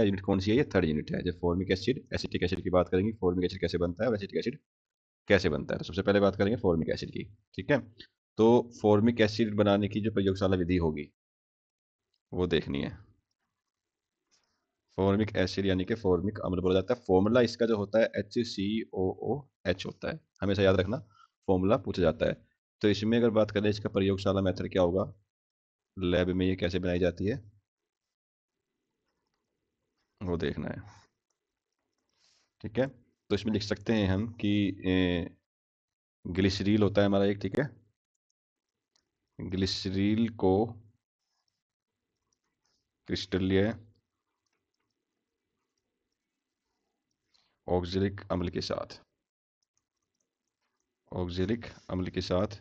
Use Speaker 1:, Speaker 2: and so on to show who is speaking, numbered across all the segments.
Speaker 1: Unit कौन सी है? ये थर्ड यूनिट है। जब फॉर्मिक एसिड, एसिटिक एसिड की बात करेंगे, फॉर्मिक एसिड कैसे बनता है और एसिटिक एसिड कैसे बनता है, तो सबसे पहले बात करेंगे फॉर्मिक एसिड की। ठीक है, तो फॉर्मिक एसिड बनाने की जो प्रयोगशाला विधि होगी वो देखनी है। फॉर्मिक एसिड यानी कि फॉर्मिक अम्ल बोला जाता है। फॉर्मूला इसका जो होता है HCOOH होता है, हमेशा याद रखना, फॉर्मूला पूछा जाता है। तो इसमें अगर बात करें इसका प्रयोगशाला मेथड क्या होगा, लैब में ये कैसे बनाई जाती है वो देखना है। ठीक है, तो इसमें लिख सकते हैं हम कि ग्लिसरील होता है हमारा एक, ठीक है, ग्लिसरील को क्रिस्टलीय ऑक्जेलिक अम्ल के साथ, ऑक्जेलिक अम्ल के साथ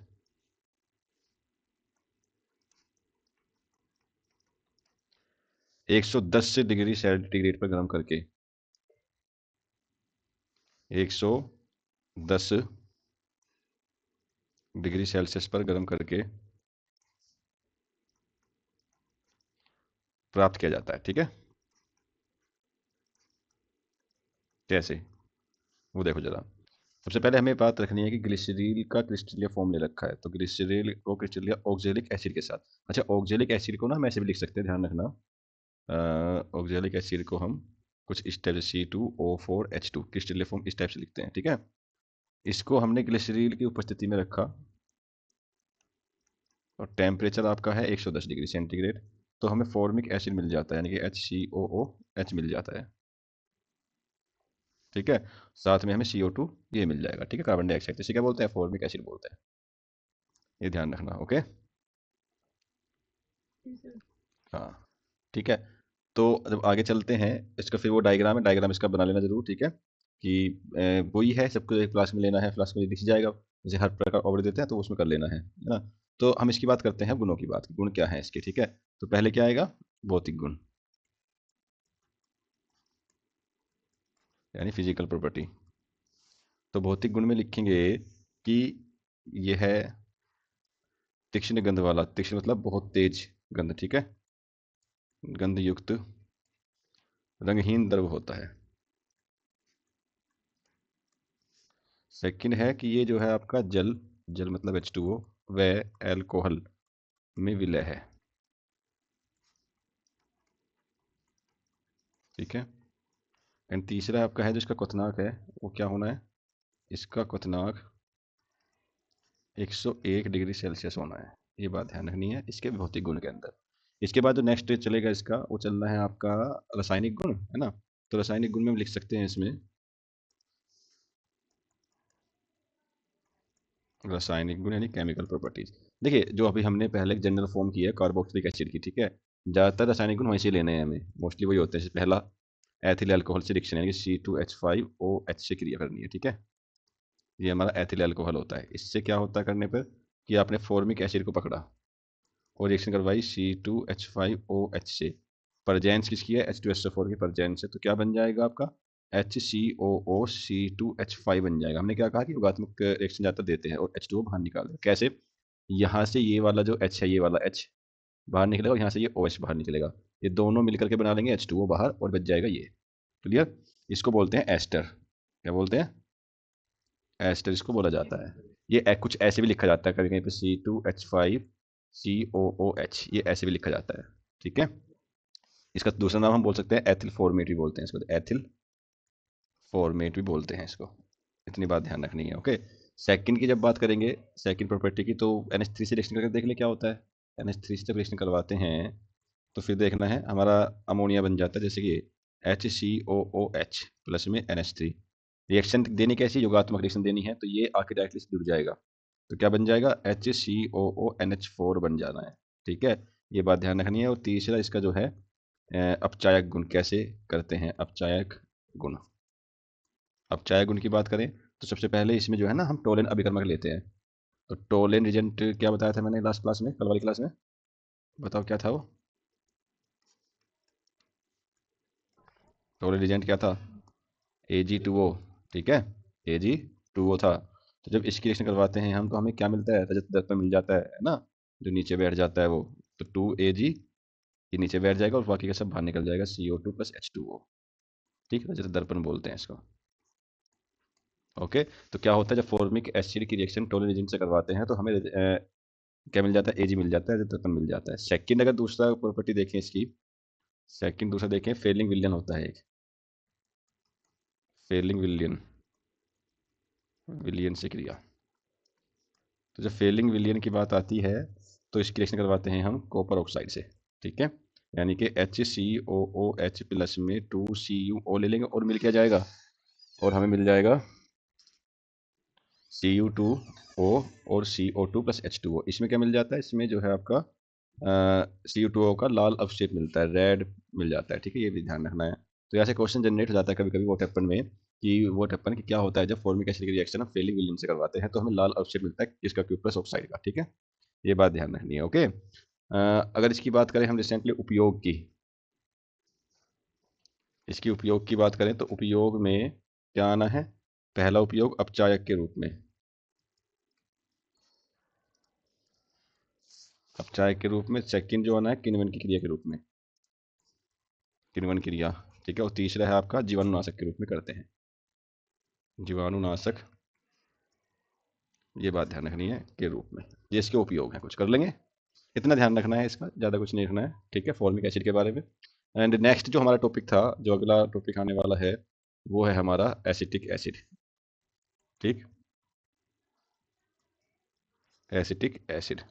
Speaker 1: 110 से डिग्री सेंटीग्रेड पर गर्म करके, 110 डिग्री सेल्सियस पर गर्म करके प्राप्त किया जाता है। ठीक है, कैसे वो देखो जरा। सबसे पहले हमें बात रखनी है कि ग्लिसरील का क्रिस्टलीय फॉर्म ले रखा है, तो ग्लिसरील को क्रिस्टलीय ऑक्जेलिक एसिड के साथ। अच्छा, ऑक्जेलिक एसिड को ना हम ऐसे भी लिख सकते हैं, ध्यान रखना, ऑक्जेलिक एसिड को हम कुछ इस टाइप से C2O4H2 क्रिस्टलीय फॉर्म इस टाइप से लिखते हैं। ठीक है, इसको हमने ग्लिसरील की उपस्थिति में रखा और टेम्परेचर आपका है 110 डिग्री सेंटीग्रेड, तो हमें फॉर्मिक एसिड मिल जाता है, यानी कि HCOOH मिल जाता है। ठीक है, साथ में हमें CO2 ये मिल जाएगा। ठीक है, कार्बन डाइऑक्साइड, इसे क्या बोलते हैं? फॉर्मिक एसिड बोलते हैं, ये ध्यान रखना। ओके, हाँ, ठीक है। तो जब आगे चलते हैं, इसका फिर वो डायग्राम है, डायग्राम इसका बना लेना जरूर। ठीक है, कि वही है, सबको एक फ्लास्क में लेना है, फ्लास्क में दिख जाएगा, जैसे हर प्रकार ऑर्डर देते हैं तो उसमें कर लेना है ना। तो हम इसकी बात करते हैं, गुणों की बात, गुण क्या है इसके। ठीक है, तो पहले क्या आएगा? भौतिक गुण, यानी फिजिकल प्रॉपर्टी। तो भौतिक गुण में लिखेंगे कि यह है तीक्ष्ण गंध वाला, तीक्ष्ण मतलब बहुत तेज गंध, ठीक है, गंध युक्त रंगहीन द्रव होता है। सेकंड है कि ये जो है आपका जल, जल मतलब H2O, वह एल्कोहल में विलय है। ठीक है, एंड तीसरा आपका है जो इसका क्वथनांक है, वो क्या होना है? इसका क्वथनांक 101 डिग्री सेल्सियस होना है। ये बात ध्यान रखनी है इसके भौतिक गुण के अंदर। इसके बाद जो नेक्स्ट चलेगा इसका, वो चलना है आपका रासायनिक गुण, है ना। तो रासायनिक गुण में हम लिख सकते हैं इसमें, रासायनिक गुण यानी केमिकल प्रॉपर्टीज। देखिए, जो अभी हमने पहले जनरल फॉर्म की है कार्बोक्सिलिक एसिड की, ठीक है, ज़्यादातर रासायनिक गुण वहीं से लेने हैं हमें, मोस्टली वही होते हैं। जैसे पहला एथिल अल्कोहल से रिएक्शन, यानी कि C2H5OH से क्रिया करनी है। ठीक है, ये हमारा एथिल अल्कोहल होता है। इससे क्या होता है करने पर कि आपने फॉर्मिक एसिड को पकड़ा और रिएक्शन करवाई C2H5OH से, परजेंस किसकी है? H2SO4 की परजेंस है, तो क्या बन जाएगा आपका? HCOOC2H5 बन जाएगा। हमने क्या कहा कि योगात्मक रिएक्शन ज़्यादातर देते हैं और H2O बाहर निकाल दें। कैसे? यहाँ से ये वाला जो H है, ये वाला H बाहर निकलेगा और यहाँ से ये OH बाहर निकलेगा, ये दोनों मिलकर के बना लेंगे H2O बाहर और बच जाएगा ये। क्लियर? इसको बोलते हैं एस्टर। क्या बोलते हैं? एस्टर इसको बोला जाता है। ये कुछ ऐसे भी लिखा जाता है, कभी कहीं पे C2H5COOH, ये ऐसे भी लिखा जाता है। ठीक है, इसका दूसरा नाम हम बोल सकते हैं एथिल फॉर्मेट भी बोलते हैं इसको, एथिल फॉर्मेट भी बोलते हैं इसको। इतनी बात ध्यान रखनी है। ओके, सेकंड की जब बात करेंगे, सेकंड प्रॉपर्टी की, तो NH3 से रिएक्शन करके देख ले क्या होता है। NH3 से जब रिएक्शन करवाते हैं तो फिर देखना है हमारा अमोनिया बन जाता है, जैसे कि HCOOH प्लस में NH3। रिएक्शन देनी कैसी? योगात्मक रिएक्शन देनी है, तो ये आके डायरेक्टली जुड़ जाएगा, तो क्या बन जाएगा? HCOONH4 बन जाना है। ठीक है, ये बात ध्यान रखनी है। और तीसरा इसका जो है अपचायक गुण कैसे करते हैं, अपचायक गुण। अपचायक गुण की बात करें तो सबसे पहले इसमें जो है ना, हम टोलेन अभिकर्मक लेते हैं। तो टोलेन रिजेंट क्या बताया था मैंने लास्ट क्लास में, कल वाली क्लास में, बताओ क्या था वो? टोलेन रिजेंट क्या था? Ag2O। ठीक है, Ag2O था। तो जब इसकी रिएक्शन करवाते हैं हम, तो हमें क्या मिलता है? रजत दर्पण मिल जाता है ना, जो नीचे बैठ जाता है वो, तो 2Ag ये नीचे बैठ जाएगा और बाकी का सब बाहर निकल जाएगा, CO2 प्लस H2O। ठीक है, जैसे दर्पण बोलते हैं इसको। ओके, तो क्या होता है जब फॉर्मिक एसिड की रिएक्शन टोलन एजेंट से करवाते हैं तो हमें क्या मिल जाता है, Ag मिल जाता है, दर्पण मिल जाता है। सेकंड अगर दूसरा प्रॉपर्टी देखें इसकी, सेकंड दूसरा देखें, फेलिंग विलियन होता है एक, फेलिंग विलियन, विलियन से क्रिया। तो जब फेलिंग विलियन की बात आती है तो इसकी रिएक्शन करवाते हैं हम कॉपर ऑक्साइड से। ठीक है, यानी कि HCOOH प्लस में 2CuO ले लेंगे और मिल क्या जाएगा, और हमें मिल जाएगा Cu2O और CO2 प्लस H2O। इसमें क्या मिल जाता है, इसमें जो है आपका Cu2O का लाल अवशेप मिलता है, रेड मिल जाता है। ठीक है, ये भी ध्यान रखना है। तो यहाँ से क्वेश्चन जनरेट हो जाता है कभी कभी वोट एप्पन में, कि वोट एप्पन की क्या होता है जब फॉर्मिक एसिड की रिएक्शन हम फेलिंग विलियन से करवाते हैं तो हमें लाल अवशेप मिलता है इसका क्यू प्लस ऑक्साइड का। ठीक है, ये बात ध्यान रखनी है। ओके, अगर इसकी बात करें हम रिसेंटली उपयोग की, इसकी उपयोग की बात करें तो उपयोग में क्या आना है, पहला उपयोग अपचायक के रूप में, अपचायक के रूप में। सेकंड जो आना है किण्वन की क्रिया के रूप में, किण्वन क्रिया। ठीक है, और तीसरा है आपका जीवाणुनाशक के रूप में करते हैं, जीवाणुनाशक, ये बात ध्यान रखनी है के रूप में। ये इसके उपयोग हैं, कुछ कर लेंगे, इतना ध्यान रखना है, इसका ज़्यादा कुछ नहीं रखना है। ठीक है, फॉर्मिक एसिड के बारे में। एंड नेक्स्ट जो हमारा टॉपिक था, जो अगला टॉपिक आने वाला है, वो है हमारा एसिटिक एसिड। ठीक, एसिटिक एसिड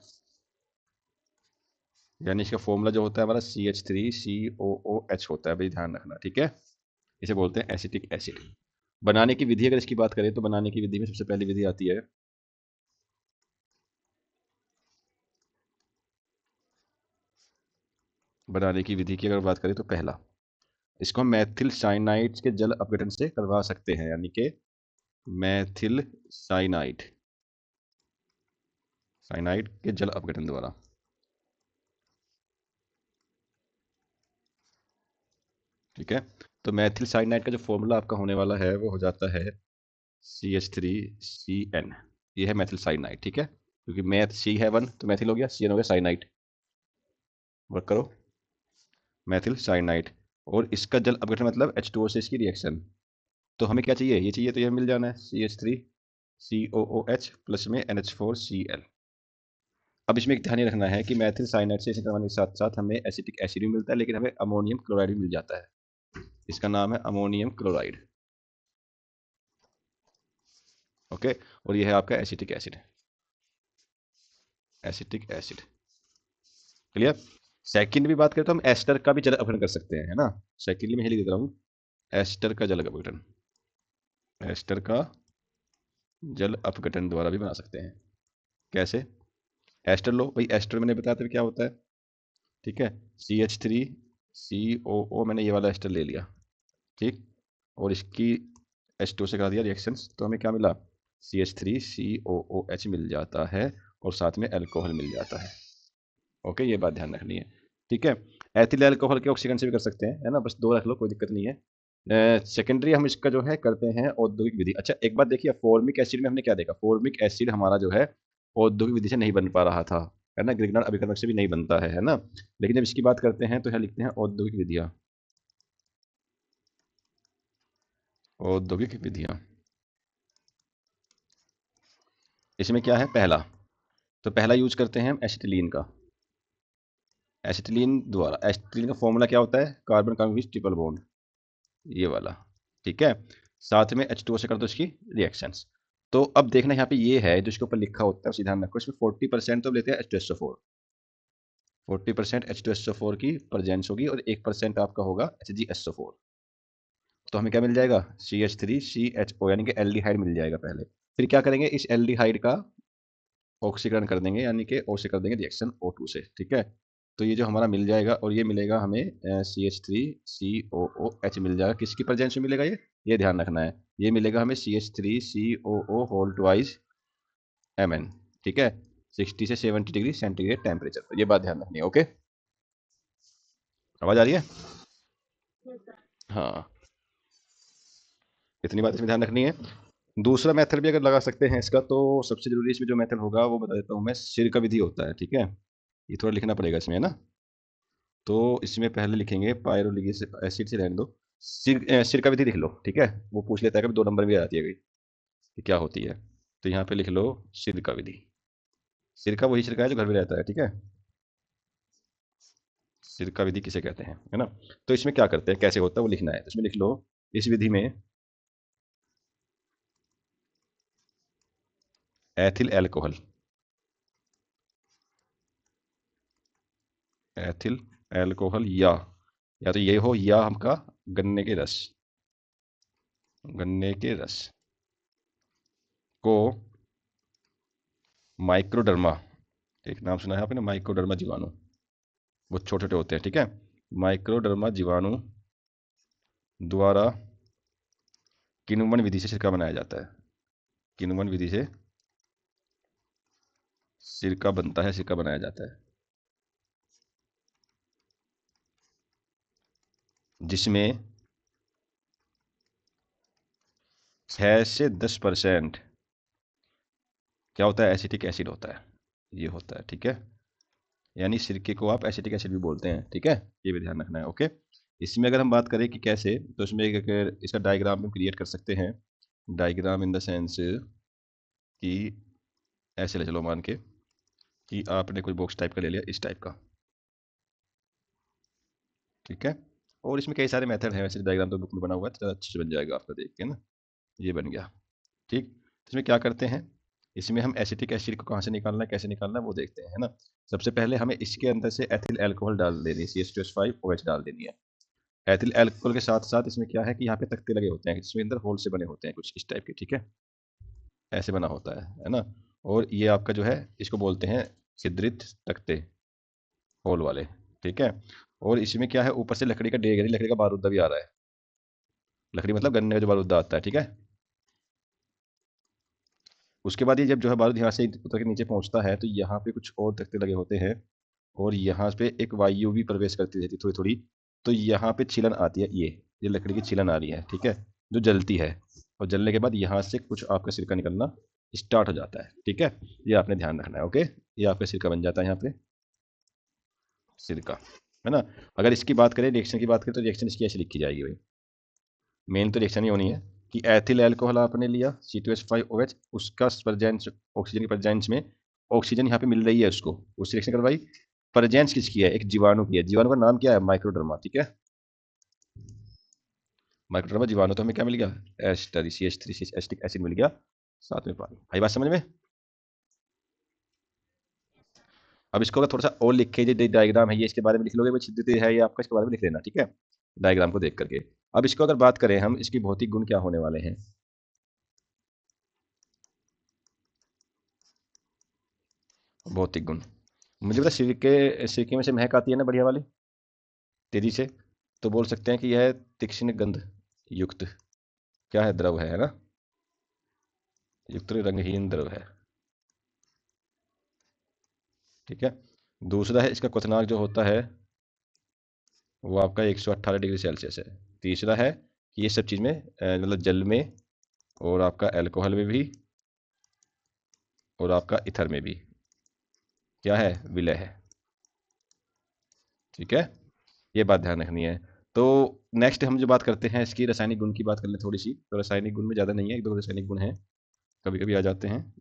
Speaker 1: यानी इसका फॉर्मूला जो होता है हमारा CH3COOH होता है, भाई ध्यान रखना। ठीक है, इसे बोलते हैं एसिटिक एसिड। बनाने की विधि अगर इसकी बात करें तो बनाने की विधि में सबसे पहली विधि आती है, बनाने की विधि की अगर बात करें तो पहला, इसको हम मैथिल साइनाइड के जल अपघटन से करवा सकते हैं, यानी कि मैथिल साइनाइड, साइनाइड के जल अपघटन द्वारा। ठीक है, तो मैथिल साइनाइड का जो फॉर्मूला आपका होने वाला है वो हो जाता है CH3CN। ये है मैथिल साइनाइड। ठीक है, क्योंकि मैथ सी है 1 तो मैथिल हो गया, CN हो गया साइनाइड। वर्क करो, मैथिल साइनाइड। और इसका जल अपघटन मतलब H2O से इसकी रिएक्शन। तो हमें क्या चाहिए, ये चाहिए, तो ये मिल जाना है CH3COOH प्लस में NH4Cl। अब इसमें एक ध्यान ये रखना है कि मैथिल साइनाइड से इसे करवाने के साथ साथ हमें एसिटिक एसिड भी मिलता है, लेकिन हमें अमोनियम क्लोराइड भी मिल जाता है। इसका नाम है अमोनियम क्लोराइड। ओके, और ये है आपका acetic acid, acetic acid. Clear. Second भी बात करें तो हम एस्टर का भी जल अपघटन कर सकते हैं, है ना। सेकंडली मैं लिख देता हूँ, एस्टर का जल अपघटन, एस्टर का जल अपघटन द्वारा भी बना सकते हैं। कैसे, एस्टर लो भाई, एस्टर मैंने बताया था क्या होता है। ठीक है, CH3COO मैंने ये वाला एस्टर ले लिया। ठीक, और इसकी H2 से करा दिया रिएक्शंस, तो हमें क्या मिला, CH3COOH मिल जाता है और साथ में अल्कोहल मिल जाता है। ओके, ये बात ध्यान रखनी है। ठीक है, एथिल अल्कोहल के ऑक्सीकरण से भी कर सकते हैं, है ना, बस दो रख लो, कोई दिक्कत नहीं है। सेकेंडरी हम इसका जो है करते हैं औद्योगिक विधि। अच्छा एक बात देखिए, फॉर्मिक एसिड में हमने क्या देखा, फॉर्मिक एसिड हमारा जो है औद्योगिक विधि से नहीं बन पा रहा था, है ना, ग्रिग्नार्ड अभिकर्मक से भी नहीं बनता है ना। लेकिन जब इसकी बात करते हैं तो यहाँ लिखते हैं औद्योगिक विधियाँ, औद्योगिक विधियाँ। इसमें क्या है, पहला, तो पहला यूज करते हैं हम एसिटिलीन का, एसिटिलीन द्वारा। एसिटिलीन का फॉर्मूला क्या होता है, कार्बन कार्बन बीच ट्रिपल बॉन्ड, ये वाला। ठीक है, साथ में H2O से कर दो इसकी रिएक्शंस। तो अब देखना यहाँ पे ये है जो इसके ऊपर लिखा होता है, उसी ध्यान रखो, इसमें 40% तो लेते हैं H2SO4, 40% H2SO4 की प्रेजेंस होगी और 1% आपका होगा HgSO4। तो हमें क्या मिल जाएगा, CH3CHO यानी कि एल्डिहाइड मिल जाएगा पहले। फिर क्या करेंगे, इस एल्डिहाइड का ऑक्सीकरण कर देंगे, यानी कि O से कर देंगे रिएक्शन O2 से। ठीक है, तो ये जो हमारा मिल जाएगा, और ये मिलेगा हमें CH3COOH मिल जाएगा, किसकी प्रेजेंस में मिलेगा ये ध्यान रखना है। ये मिलेगा हमें CH3COO होल ट्वाइस Mn। ठीक है, 60 से 70 डिग्री सेंटीग्रेड टेम्परेचर पर, ये बात ध्यान रखनी है। ओके, आवाज आ रही है, हाँ, इतनी बात इसमें ध्यान रखनी है। दूसरा मेथड भी अगर लगा सकते हैं इसका, तो सबसे जरूरी इसमें जो मेथड होगा वो बता देता हूँ मैं, सिरका विधि होता है। ठीक है, ये थोड़ा लिखना पड़ेगा इसमें, है ना। तो इसमें पहले लिखेंगे पायरोलिक एसिड से रहने दो, सिरका विधि लिख लो, ठीक है। वो पूछ लेता है कभी 2 नंबर भी आ जाती है कभी कि क्या होती है। तो यहाँ पे लिख लो सिरका विधि। सिरका वही सिरका है जो घर में रहता है, ठीक है। सिरका विधि किसे कहते हैं, है ना। तो इसमें क्या करते हैं, कैसे होता है वो लिखना है, तो इसमें लिख लो इस विधि में एथिल एल्कोहल, एथिल एल्कोहल या तो ये हो या हमका गन्ने के रस, गन्ने के रस को माइक्रोडर्मा, एक नाम सुना है आपने माइक्रोडर्मा जीवाणु, वो छोटे छोटे होते हैं, ठीक है। माइक्रोडर्मा जीवाणु द्वारा किण्वन विधि से सिरका बनाया जाता है, किण्वन विधि से सिरका बनता है, सिरका बनाया जाता है, जिसमें 6 से 10% क्या होता है, एसिटिक एसिड होता है, ये होता है, ठीक है। यानी सिरके को आप एसिटिक एसिड भी बोलते हैं, ठीक है। ये भी ध्यान रखना है, ओके। इसमें अगर हम बात करें कि कैसे, तो इसमें इसका डायग्राम हम क्रिएट कर सकते हैं। डायग्राम इन द सेंस कि ऐसे ले चलो, मान के कि आपने कोई बॉक्स टाइप का ले लिया, इस टाइप का, ठीक है। और इसमें कई सारे मेथड हैं, वैसे डायग्राम तो बुक में बना हुआ है, तो अच्छे से बन जाएगा आपका देख के ना। ये बन गया, ठीक। तो इसमें क्या करते हैं, इसमें हम एसिटिक एसिड को कहाँ से निकालना है, कैसे निकालना है वो देखते हैं, है ना। सबसे पहले हमें इसके अंदर से एथिल अल्कोहल डाल देनी है, CH2SO5 डाल देनी है। एथिल अल्कोहल के साथ साथ इसमें क्या है कि यहाँ पे तख्ते लगे होते हैं, इसमें अंदर होल से बने होते हैं कुछ इस टाइप के, ठीक है। ऐसे बना होता है ना। और ये आपका जो है इसको बोलते हैं छिद्रित तख्ते, होल वाले, ठीक है। और इसमें क्या है, ऊपर से लकड़ी का डेग, यानी लकड़ी का बारूदा भी आ रहा है। लकड़ी मतलब गन्ने का जो बारूदा आता है, ठीक है। उसके बाद ये जब जो है बारूद यहाँ से उतर के नीचे पहुंचता है, तो यहाँ पे कुछ और तख्ते लगे होते हैं, और यहाँ पे एक वायु भी प्रवेश करती रहती है थोड़ी थोड़ी। तो यहाँ पे छिलन आती है, ये लकड़ी की छिलन आ रही है, ठीक है, जो जलती है। और जलने के बाद यहाँ से कुछ आपका सिरका निकलना स्टार्ट हो जाता है, ठीक है। ये आपने ध्यान रखना है, ओके। ये आपका सिरका बन जाता है यहाँ पे, सिरका, है ना। अगर इसकी बात करें, रिएक्शन की बात करें, तो रिएक्शन इसकी ऐसी लिखी जाएगी भाई। मेन तो रिएक्शन ही होनी है कि एथिल अल्कोहल आपने लिया C2H5OH, उसका प्रेजेंस, ऑक्सीजन की प्रेजेंस में ऑक्सीजन यहाँ पे मिल रही है उसको, उससे रिएक्शन करवाई। प्रेजेंस किसकी है, एक जीवाणु की है, जीवाणु का नाम क्या है, माइक्रोडर्मा, ठीक है। माइक्रोडर्मा जीवाणु, तो हमें क्या मिल गया, एस्टर CH3 एसिटिक एसिड मिल गया, साथ में पानी। आई बात समझ में। अब इसको अगर थोड़ा सा और लिखे, जो डायग्राम है ये इसके बारे में लिख लोगे, वो छिद्रित है ये आपका, इसके बारे में लिख लेना, ठीक है, डायग्राम को देख करके। अब इसको अगर बात करें हम, इसकी भौतिक गुण क्या होने वाले हैं, भौतिक गुण। मुझे पता, सिरके सिरके में से महक आती है ना बढ़िया वाली, तेजी से। तो बोल सकते हैं कि यह तीक्ष्ण गंध युक्त क्या है, द्रव है ना, युक्त रंगहीन द्रव है, ठीक है। दूसरा है इसका क्वथनांक जो होता है वो आपका 118 डिग्री सेल्सियस है। तीसरा है कि ये सब चीज़ में मतलब जल में, और आपका अल्कोहल में भी, और आपका इथर में भी क्या है, विलय है, ठीक है। ये बात ध्यान रखनी है। तो नेक्स्ट हम जो बात करते हैं इसकी रासायनिक गुण की बात कर लें थोड़ी सी। तो रासायनिक गुण में ज़्यादा नहीं है, एक दो रासायनिक गुण हैं, कभी कभी आ जाते हैं।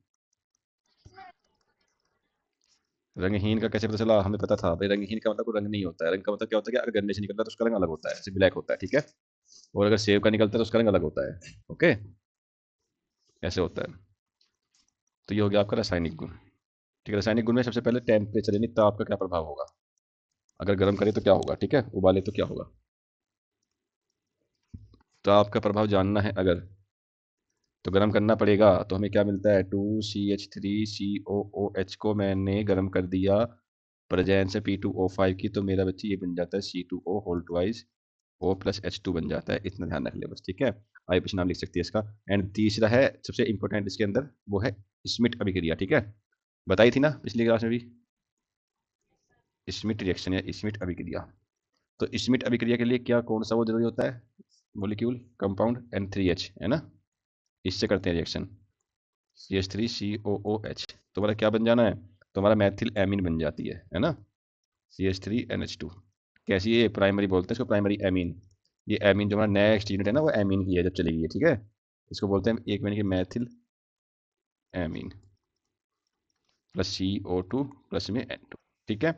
Speaker 1: रंगहीन का कैसे पता चला, हमें पता था भाई, रंगहीन का मतलब कोई रंग नहीं होता है। रंग का मतलब क्या होता है कि अगर गन्ने से निकलता है तो उसका रंग अलग होता है, जैसे ब्लैक होता है, ठीक है। और अगर सेब का निकलता है तो उसका रंग अलग होता है, ओके, ऐसे होता है। तो ये हो गया आपका रासायनिक गुण, ठीक है। रासायनिक गुण में सबसे पहले टेम्परेचर यानी ताप का क्या प्रभाव होगा, अगर गर्म करें तो क्या होगा, ठीक है, उबाले तो क्या होगा। ताप का प्रभाव जानना है अगर, तो गर्म करना पड़ेगा। तो हमें क्या मिलता है, 2CH3COOH को मैंने गर्म कर दिया प्रेजेंस है P2O5 की, तो मेरा बच्चे ये बन जाता है C2O होल ट्वाइस O+H2 बन जाता है। इतना ध्यान रख ले बस, ठीक है। आई पीछे नाम लिख सकती है इसका। एंड तीसरा है सबसे इंपॉर्टेंट इसके अंदर, वो है स्मिट अभिक्रिया, ठीक है। बताई थी ना पिछली क्लास में भी, स्मिट रिएक्शन या स्मिट अभिक्रिया। तो स्मिट अभिक्रिया के लिए क्या, कौन सा वो जरूरी होता है, मोलिक्यूल कंपाउंड N3H, है ना। इससे करते हैं रिएक्शन, CH3COOH, तुम्हारा क्या बन जाना है, तुम्हारा मैथिल एमीन बन जाती है ना, CH3NH2, कैसी, ये प्राइमरी बोलते हैं इसको, प्राइमरी एमीन। ये एमीन जो हमारा नेक्स्ट यूनिट है ना, वो एमीन की है जब चलेगी ये, ठीक है। इसको बोलते हैं एक मिनट की Maithil amine plus CO2 plus में N2, ठीक है।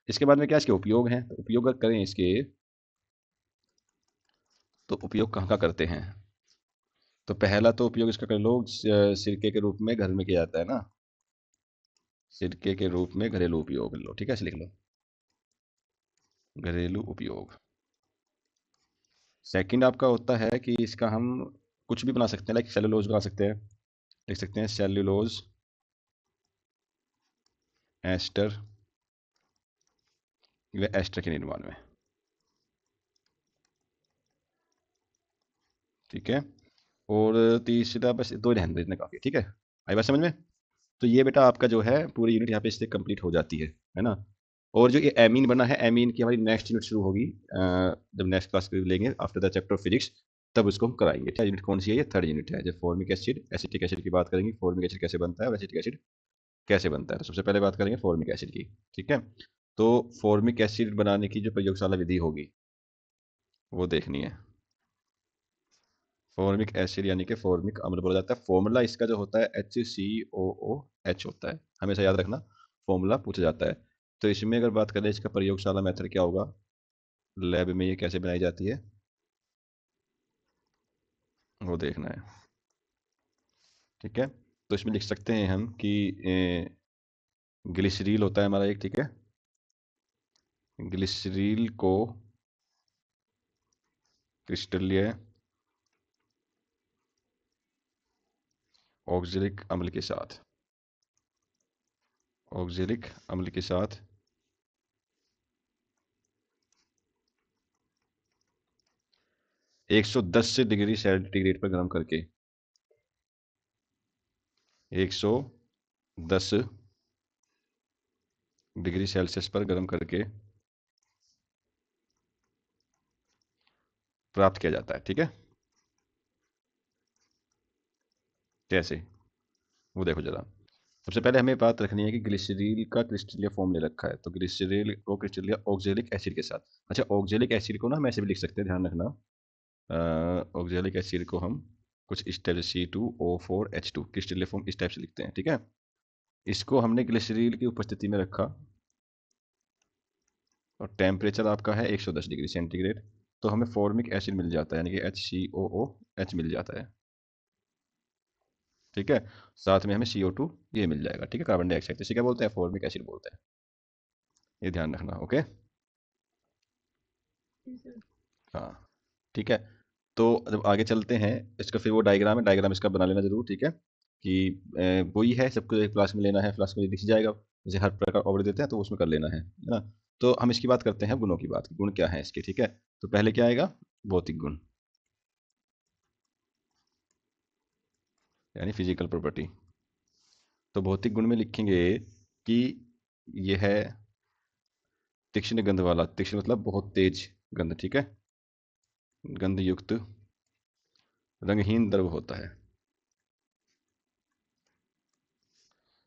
Speaker 1: इसके बाद में क्या इसके उपयोग हैं, तो उपयोग अगर करें इसके, तो उपयोग कहाँ का करते हैं। तो पहला तो उपयोग इसका कर लो, सिरके के रूप में घर में किया जाता है ना, सिरके के रूप में घरेलू उपयोग लो, ठीक है, ऐसे लिख लो, घरेलू उपयोग। सेकंड आपका होता है कि इसका हम कुछ भी बना सकते हैं, लाइक सेलुलोज बना सकते हैं, लिख सकते हैं सेलुलोज एस्टर या एस्टर के निर्माण में, ठीक है। और तीसरा, बस दो रहने दो, इतने काफी है, ठीक है। आई बात समझ में। तो ये बेटा आपका जो है पूरी यूनिट यहाँ पे इससे कंप्लीट हो जाती है ना। और जो ये एमीन बना है, एमीन की हमारी नेक्स्ट यूनिट शुरू होगी, जब नेक्स्ट क्लास लेंगे आफ्टर द चैप्टर फिजिक्स, तब उसको हम कराएंगे। क्या यूनिट कौन सी है, ये थर्ड यूनिट है, जब फॉर्मिक एसिड एसिटिक एसिड की बात करेंगे, फॉर्मिक एसिड कैसे बनता है और एसिटिक एसिड कैसे बनता है। तो सबसे पहले बात करेंगे फॉर्मिक एसिड की, ठीक है। तो फॉर्मिक एसिड बनाने की जो प्रयोगशाला विधि होगी वो देखनी है। फॉर्मिक एसिड यानी कि फॉर्मिक अम्ल बोला जाता है। फॉर्मूला इसका जो होता है HCOOH होता है, हमेशा याद रखना, फॉर्मूला पूछा जाता है। तो इसमें अगर बात करें इसका प्रयोगशाला मेथड क्या होगा, लैब में ये कैसे बनाई जाती है वो देखना है, ठीक है। तो इसमें लिख सकते हैं हम कि ग्लिसरील होता है हमारा एक, ठीक है। ग्लिसरील को क्रिस्टलीय ऑक्जेलिक अम्ल के साथ, ऑक्जेलिक अम्ल के साथ 110 से डिग्री सेंटीग्रेड पर गर्म करके, 110 डिग्री सेल्सियस पर गर्म करके प्राप्त किया जाता है, ठीक है। कैसे, वो देखो जरा। सबसे पहले हमें बात रखनी है कि ग्लिसरील का क्रिस्टलीय फॉर्म ले रखा है, तो ग्लिसरील को क्रिस्टलीय ऑक्जेलिक एसिड के साथ। अच्छा, ऑक्जेलिक एसिड को ना हम ऐसे भी लिख सकते हैं, ध्यान रखना। ऑक्जेलिक एसिड को हम कुछ इस टाइप से C2O4H2 क्रिस्टलीय फॉर्म इस टाइप से लिखते हैं, ठीक है। इसको हमने ग्लिसरील की उपस्थिति में रखा और टेम्परेचर आपका है 110 डिग्री सेंटीग्रेड, तो हमें फॉर्मिक एसिड मिल जाता है, यानी कि HCOOH मिल जाता है, ठीक है। साथ में हमें CO2 ये मिल जाएगा, ठीक है, कार्बन डाइऑक्साइड। इसे क्या बोलते हैं, फॉर्मिक एसिड बोलते हैं, ये ध्यान रखना, ओके। हाँ, ठीक है। तो जब आगे चलते हैं, इसका फिर वो डायग्राम है, डायग्राम इसका बना लेना जरूर, ठीक है। कि वही है, सबको एक फ्लास्क में लेना है, फ्लास्क में दिख जाएगा, जैसे हर प्रकार ऑर्डर देते हैं तो उसमें कर लेना है ना। तो हम इसकी बात करते हैं गुणों की बात, गुण क्या है इसके, ठीक है। तो पहले क्या आएगा, भौतिक गुण, यानी फिजिकल प्रॉपर्टी। तो भौतिक गुण में लिखेंगे कि यह है तीक्ष्ण गंध वाला, तीक्ष्ण मतलब बहुत तेज गंध, ठीक है, गंध युक्त रंगहीन द्रव होता है।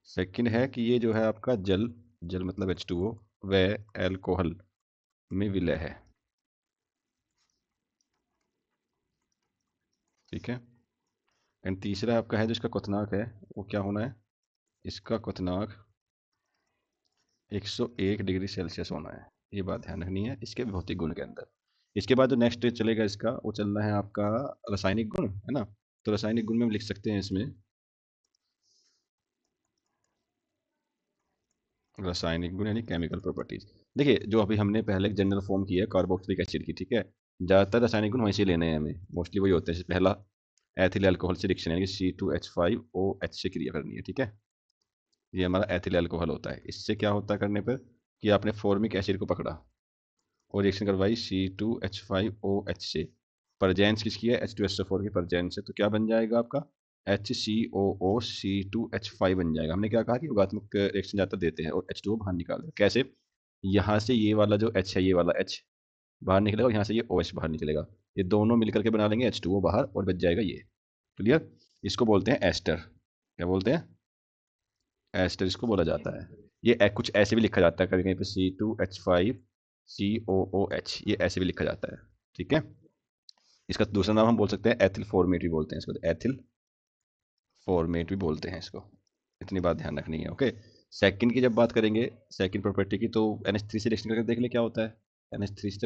Speaker 1: सेकंड है कि ये जो है आपका जल, जल मतलब H2O, वह एल्कोहल में विलय है, ठीक है। एंड तीसरा आपका है जो इसका क्वथनांक है, वो क्या होना है, इसका क्वथनांक 101 डिग्री सेल्सियस होना है। ये बात ध्यान रखनी है इसके भौतिक गुण के अंदर। इसके बाद जो नेक्स्ट चलेगा इसका, वो चलना है आपका रासायनिक गुण, है ना। तो रासायनिक गुण में हम लिख सकते हैं इसमें, रासायनिक गुण यानी केमिकल प्रॉपर्टीज। देखिए, जो अभी हमने पहले जनरल फॉर्म की है कार्बोक्सिलिक एसिड की, ठीक है। ज़्यादातर रासायनिक गुण वहीं से लेने हैं हमें, मोस्टली वही होते हैं। जैसे पहला एथिल अल्कोहल से रिएक्शन, यानी कि C2H5OH से क्रिया करनी है, ठीक है। ये हमारा एथिल अल्कोहल होता है। इससे क्या होता है करने पर, कि आपने फॉर्मिक एसिड को पकड़ा और रिएक्शन करवाई C2H5OH से, परजेंस किसकी है, H2SO4 की परजेंस है, तो क्या बन जाएगा आपका HCOOC2H5 बन जाएगा। हमने क्या कहा कि योगात्मक रिएक्शन ज़्यादातर देते हैं और H2O बाहर निकाल दें। कैसे, यहाँ से ये वाला जो H है, ये वाला H बाहर निकलेगा और यहाँ से ये OH बाहर निकलेगा, ये दोनों मिलकर के बना लेंगे H2O बाहर और बच जाएगा ये। क्लियर, इसको बोलते हैं एस्टर। क्या बोलते हैं, एस्टर इसको बोला जाता है। ये कुछ ऐसे भी लिखा जाता है कभी कहीं पे C2H5 COOH, ये ऐसे भी लिखा जाता है, ठीक है। इसका दूसरा नाम हम बोल सकते हैं एथिल फॉर्मेट भी बोलते हैं इसको, एथिल फॉर्मेट भी बोलते हैं इसको, इतनी बात ध्यान रखनी है, ओके। सेकंड की जब बात करेंगे, सेकंड प्रॉपर्टी की, तो NH3 से रिएक्शन करके देख ले क्या होता है। NH3 से